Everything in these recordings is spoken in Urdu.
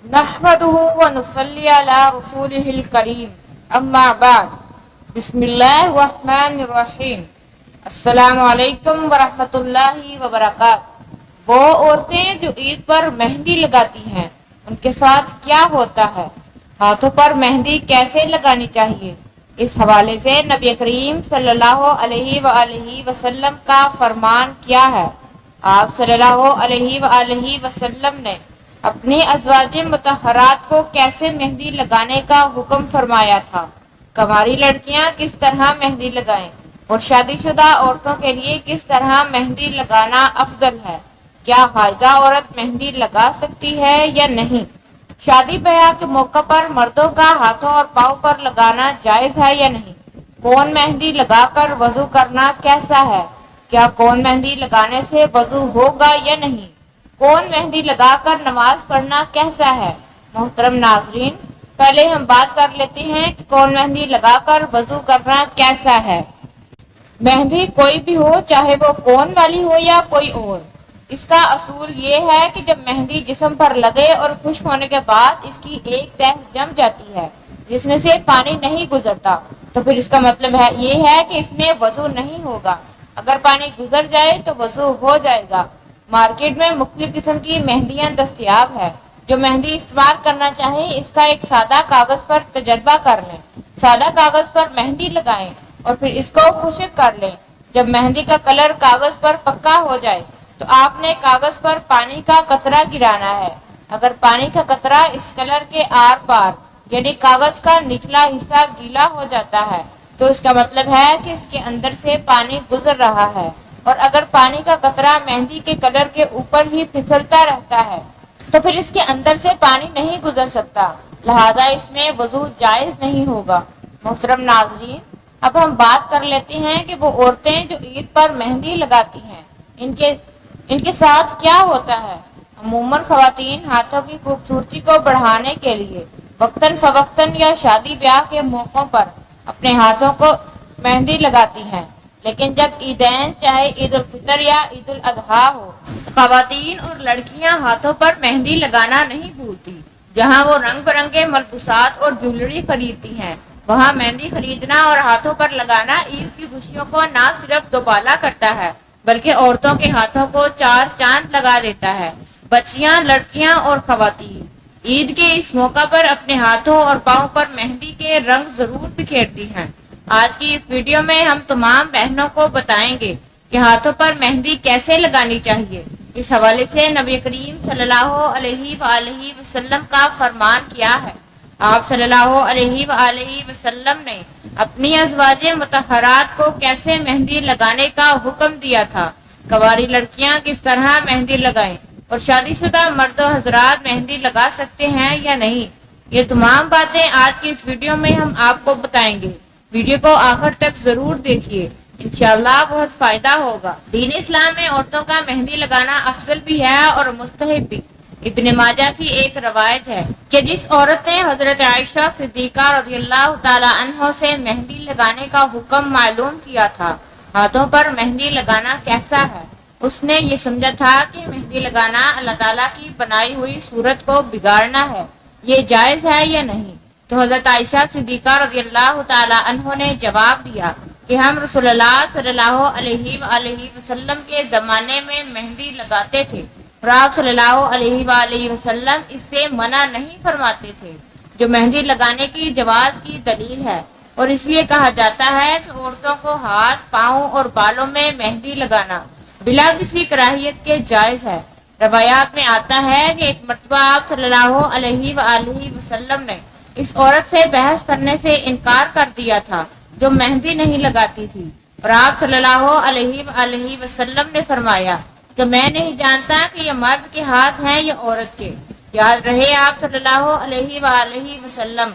نحمده ونصلي على رسوله الكريم اما بعد بسم اللہ الرحمن الرحیم السلام علیکم ورحمۃ اللہ وبرکاتہ۔ وہ عورتیں جو عید پر مہندی لگاتی ہیں ان کے ساتھ کیا ہوتا ہے؟ ہاتھوں پر مہندی کیسے لگانی چاہیے؟ اس حوالے سے نبی کریم صلی اللہ علیہ وآلہ وسلم کا فرمان کیا ہے؟ آپ صلی اللہ علیہ وآلہ وسلم نے اپنی ازواج مطہرات کو کیسے مہندی لگانے کا حکم فرمایا تھا؟ کنواری لڑکیاں کس طرح مہندی لگائیں اور شادی شدہ عورتوں کے لیے کس طرح مہندی لگانا افضل ہے؟ کیا حائضہ عورت مہندی لگا سکتی ہے یا نہیں؟ شادی بیاہ کے موقع پر مردوں کا ہاتھوں اور پاؤں پر لگانا جائز ہے یا نہیں؟ کون مہندی لگا کر وضو کرنا کیسا ہے؟ کیا کون مہندی لگانے سے وضو ہوگا یا نہیں؟ کون مہندی لگا کر نماز پڑھنا کیسا ہے؟ محترم ناظرین، پہلے ہم بات کر لیتے ہیں کہ کون مہندی لگا کر وضو کرنا کیسا ہے۔ مہندی کوئی بھی ہو، چاہے وہ کون والی ہو یا کوئی اور، اس کا اصول یہ ہے کہ جب مہندی جسم پر لگے اور خشک ہونے کے بعد اس کی ایک تہہ جم جاتی ہے جس میں سے پانی نہیں گزرتا، تو پھر اس کا مطلب ہے یہ ہے کہ اس میں وضو نہیں ہوگا۔ اگر پانی گزر جائے تو وضو ہو جائے گا۔ مارکیٹ میں مختلف قسم کی مہندیاں دستیاب ہے۔ جو مہندی استعمال کرنا چاہیں اس کا ایک سادہ کاغذ پر تجربہ کر لیں۔ سادہ کاغذ پر مہندی لگائیں اور پھر اس کو خشک کر لیں۔ جب مہندی کا کلر کاغذ پر پکا ہو جائے تو آپ نے کاغذ پر پانی کا قطرہ گرانا ہے۔ اگر پانی کا قطرہ اس کلر کے آر پار یعنی کاغذ کا نچلا حصہ گیلا ہو جاتا ہے تو اس کا مطلب ہے کہ اس کے اندر سے پانی گزر رہا ہے، اور اگر پانی کا قطرہ مہندی کے کلر کے اوپر ہی پھسلتا رہتا ہے تو پھر اس کے اندر سے پانی نہیں گزر سکتا، لہذا اس میں وضو جائز نہیں ہوگا۔ محترم ناظرین، اب ہم بات کر لیتے ہیں کہ وہ عورتیں جو عید پر مہندی لگاتی ہیں ان کے ساتھ کیا ہوتا ہے۔ عموماً خواتین ہاتھوں کی خوبصورتی کو بڑھانے کے لیے وقتاً فوقتاً یا شادی بیاہ کے موقعوں پر اپنے ہاتھوں کو مہندی لگاتی ہیں، لیکن جب عیدین چاہے عید الفطر یا عید الاضحیٰ ہو، خواتین اور لڑکیاں ہاتھوں پر مہندی لگانا نہیں بھولتی۔ جہاں وہ رنگ برنگے ملبوسات اور جویلری خریدتی ہیں، وہاں مہندی خریدنا اور ہاتھوں پر لگانا عید کی خوشیوں کو نہ صرف دوبالا کرتا ہے بلکہ عورتوں کے ہاتھوں کو چار چاند لگا دیتا ہے۔ بچیاں، لڑکیاں اور خواتین عید کے اس موقع پر اپنے ہاتھوں اور پاؤں پر مہندی کے رنگ ضرور بکھیرتی ہیں۔ آج کی اس ویڈیو میں ہم تمام بہنوں کو بتائیں گے کہ ہاتھوں پر مہندی کیسے لگانی چاہیے۔ اس حوالے سے نبی کریم صلی اللہ علیہ وآلہ وسلم کا فرمان کیا ہے؟ آپ صلی اللہ علیہ وآلہ وسلم نے اپنی ازواج مطہرات کو کیسے مہندی لگانے کا حکم دیا تھا؟ کنواری لڑکیاں کس طرح مہندی لگائیں اور شادی شدہ مرد و حضرات مہندی لگا سکتے ہیں یا نہیں؟ یہ تمام باتیں آج کی اس ویڈیو میں ہم آپ کو بتائیں گے۔ ویڈیو کو آخر تک ضرور دیکھیے، انشاءاللہ بہت فائدہ ہوگا۔ دین اسلام میں عورتوں کا مہندی لگانا افضل بھی ہے اور مستحب بھی۔ ابن ماجہ کی ایک روایت ہے کہ جس عورت نے حضرت عائشہ صدیقہ رضی اللہ تعالی عنہ سے مہندی لگانے کا حکم معلوم کیا تھا، ہاتھوں پر مہندی لگانا کیسا ہے، اس نے یہ سمجھا تھا کہ مہندی لگانا اللہ تعالیٰ کی بنائی ہوئی صورت کو بگاڑنا ہے، یہ جائز ہے یا نہیں؟ تو حضرت عائشہ صدیقہ رضی اللہ تعالی عنہ نے جواب دیا کہ ہم رسول اللہ صلی اللہ علیہ وآلہ وسلم کے زمانے میں مہندی لگاتے تھے اور آپ صلی اللہ علیہ وآلہ وسلم اس سے منع نہیں فرماتے تھے، جو مہندی لگانے کی جواز کی دلیل ہے، اور اس لیے کہا جاتا ہے کہ عورتوں کو ہاتھ، پاؤں اور بالوں میں مہندی لگانا بلا کسی کراہیت کے جائز ہے۔ روایات میں آتا ہے کہ ایک مرتبہ آپ صلی اللہ علیہ وآلہ وسلم نے اس عورت سے بحث کرنے سے انکار کر دیا تھا جو مہندی نہیں لگاتی تھی، اور آپ صلی اللہ علیہ وآلہ وسلم نے فرمایا کہ میں نہیں جانتا کہ یہ مرد کے ہاتھ ہیں یا عورت کے۔ یاد رہے آپ صلی اللہ علیہ وآلہ وسلم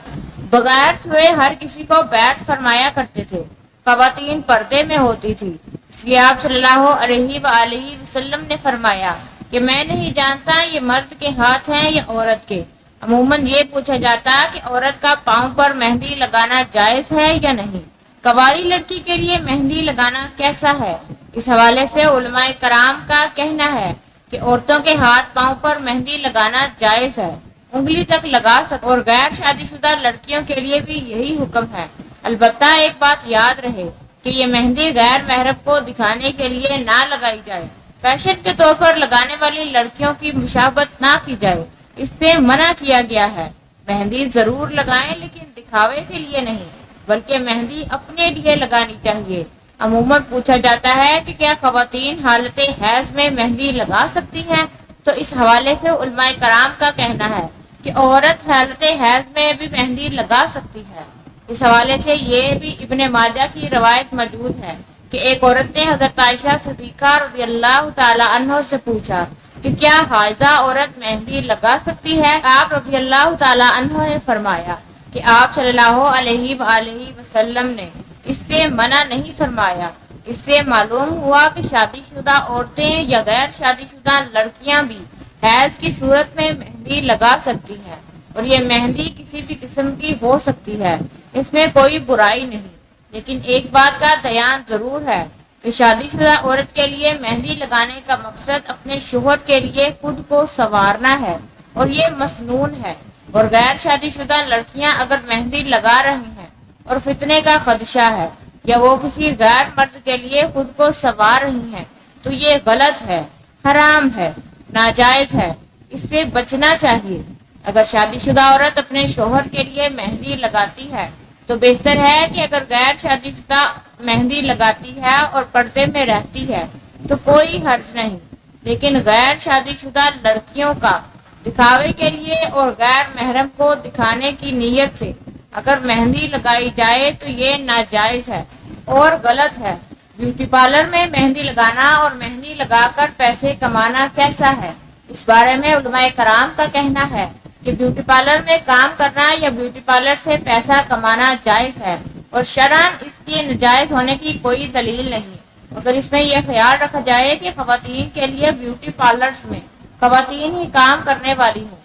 بغیر چھوئے ہر کسی کو بیعت فرمایا کرتے تھے۔ خواتین پردے میں ہوتی تھی، اس لیے آپ صلی اللہ علیہ وآلہ وسلم نے فرمایا کہ میں نہیں جانتا یہ مرد کے ہاتھ ہیں یا عورت کے۔ عموماً یہ پوچھا جاتا کہ عورت کا پاؤں پر مہندی لگانا جائز ہے یا نہیں۔ کنواری لڑکی کے لیے مہندی لگانا کیسا ہے؟ اس حوالے سے علماء کرام کا کہنا ہے کہ عورتوں کے ہاتھ پاؤں پر مہندی لگانا جائز ہے۔ انگلی تک لگا سکتے، اور غیر شادی شدہ لڑکیوں کے لیے بھی یہی حکم ہے۔ البتہ ایک بات یاد رہے کہ یہ مہندی غیر محرم کو دکھانے کے لیے نہ لگائی جائے۔ فیشن کے طور پر لگانے والی لڑکیوں کی مشابہت نہ کی جائے، اس سے منع کیا گیا ہے۔ مہندی ضرور لگائیں لیکن دکھاوے کے لیے نہیں، بلکہ مہندی اپنے لیے لگانی چاہیے۔ عموماً پوچھا جاتا ہے کہ کیا خواتین حالت حیض میں مہندی لگا سکتی ہیں؟ تو اس حوالے سے علماء کرام کا کہنا ہے کہ عورت حالت حیض میں بھی مہندی لگا سکتی ہے۔ اس حوالے سے یہ بھی ابن ماجہ کی روایت موجود ہے کہ ایک عورت نے حضرت عائشہ صدیقہ رضی اللہ تعالی عنہ سے پوچھا کہ کیا حائضہ عورت مہندی لگا سکتی ہے؟ آپ رضی اللہ تعالی عنہ نے فرمایا کہ آپ صلی اللہ علیہ وآلہ وسلم نے اس سے منع نہیں فرمایا۔ اس سے معلوم ہوا کہ شادی شدہ عورتیں یا غیر شادی شدہ لڑکیاں بھی حیض کی صورت میں مہندی لگا سکتی ہیں، اور یہ مہندی کسی بھی قسم کی ہو سکتی ہے، اس میں کوئی برائی نہیں۔ لیکن ایک بات کا دھیان ضرور ہے کہ شادی شدہ عورت کے لیے مہندی لگانے کا مقصد اپنے شوہر کے لیے خود کو سنوارنا ہے، اور یہ مسنون ہے۔ اور غیر شادی شدہ لڑکیاں اگر مہندی لگا رہی ہیں اور فتنے کا خدشہ ہے یا وہ کسی غیر مرد کے لیے خود کو سنوار رہی ہیں تو یہ غلط ہے، حرام ہے، ناجائز ہے، اس سے بچنا چاہیے۔ اگر شادی شدہ عورت اپنے شوہر کے لیے مہندی لگاتی ہے تو بہتر ہے کہ اگر غیر شادی شدہ مہندی لگاتی ہے اور پردے میں رہتی ہے تو کوئی حرج نہیں، لیکن غیر شادی شدہ لڑکیوں کا دکھاوے کے لیے اور غیر محرم کو دکھانے کی نیت سے اگر مہندی لگائی جائے تو یہ ناجائز ہے اور غلط ہے۔ بیوٹی پارلر میں مہندی لگانا اور مہندی لگا کر پیسے کمانا کیسا ہے؟ اس بارے میں علماء کرام کا کہنا ہے کہ بیوٹی پارلر میں کام کرنا یا بیوٹی پارلر سے پیسہ کمانا جائز ہے، اور شرعاً اس کے ناجائز ہونے کی کوئی دلیل نہیں، مگر اس میں یہ خیال رکھا جائے کہ خواتین کے لیے بیوٹی پارلرز میں خواتین ہی کام کرنے والی ہوں،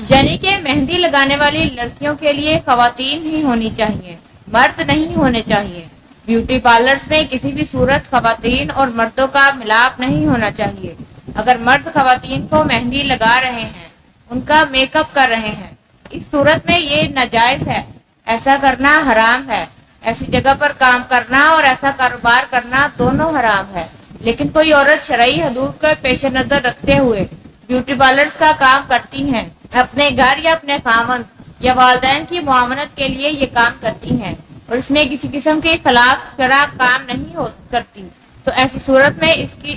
یعنی کہ مہندی لگانے والی لڑکیوں کے لیے خواتین ہی ہونی چاہیے، مرد نہیں ہونے چاہیے۔ بیوٹی پارلرز میں کسی بھی صورت خواتین اور مردوں کا ملاپ نہیں ہونا چاہیے۔ اگر مرد خواتین کو مہندی لگا رہے ہیں، ان کا میک اپ کر رہے ہیں، اس صورت میں یہ ناجائز ہے، ایسا کرنا حرام ہے۔ ایسی جگہ پر کام کرنا اور ایسا کاروبار کرنا دونوں حرام ہے۔ لیکن کوئی عورت شرعی حدود کو پیش نظر رکھتے ہوئے بیوٹی پارلرز کا کام کرتی ہیں، اپنے گھر یا اپنے خاوند یا والدین کی معاونت کے لیے یہ کام کرتی ہیں، اور اس میں کسی قسم کے خلاف شرع کام نہیں کرتی، تو ایسی صورت میں اس کی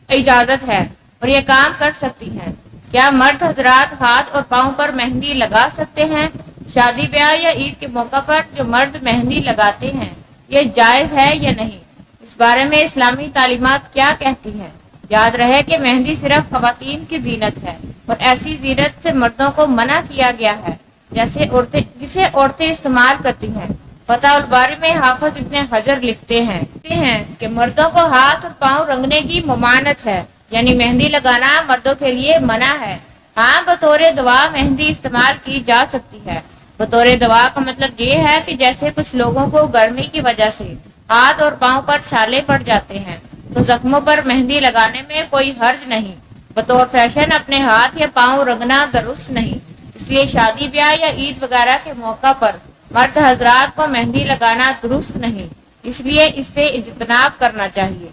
اجازت ہے اور یہ کام کر سکتی ہیں۔ کیا مرد حضرات ہاتھ اور پاؤں پر مہندی لگا سکتے ہیں؟ شادی بیاہ یا عید کے موقع پر جو مرد مہندی لگاتے ہیں یہ جائز ہے یا نہیں؟ اس بارے میں اسلامی تعلیمات کیا کہتی ہیں؟ یاد رہے کہ مہندی صرف خواتین کی زینت ہے، اور ایسی زینت سے مردوں کو منع کیا گیا ہے جسے عورتیں استعمال کرتی ہیں۔ فتح الباری میں حافظ ابن حجر لکھتے ہیں کہ مردوں کو ہاتھ اور پاؤں رنگنے کی ممانعت ہے، یعنی مہندی لگانا مردوں کے لیے منع ہے۔ ہاں، بطور دوا مہندی استعمال کی جا سکتی ہے۔ بطور دوا کا مطلب یہ ہے کہ جیسے کچھ لوگوں کو گرمی کی وجہ سے ہاتھ اور پاؤں پر چھالے پڑ جاتے ہیں تو زخموں پر مہندی لگانے میں کوئی حرج نہیں۔ بطور فیشن اپنے ہاتھ یا پاؤں رنگنا درست نہیں، اس لیے شادی بیاہ یا عید وغیرہ کے موقع پر مرد حضرات کو مہندی لگانا درست نہیں، اس لیے اس سے اجتناب کرنا چاہیے۔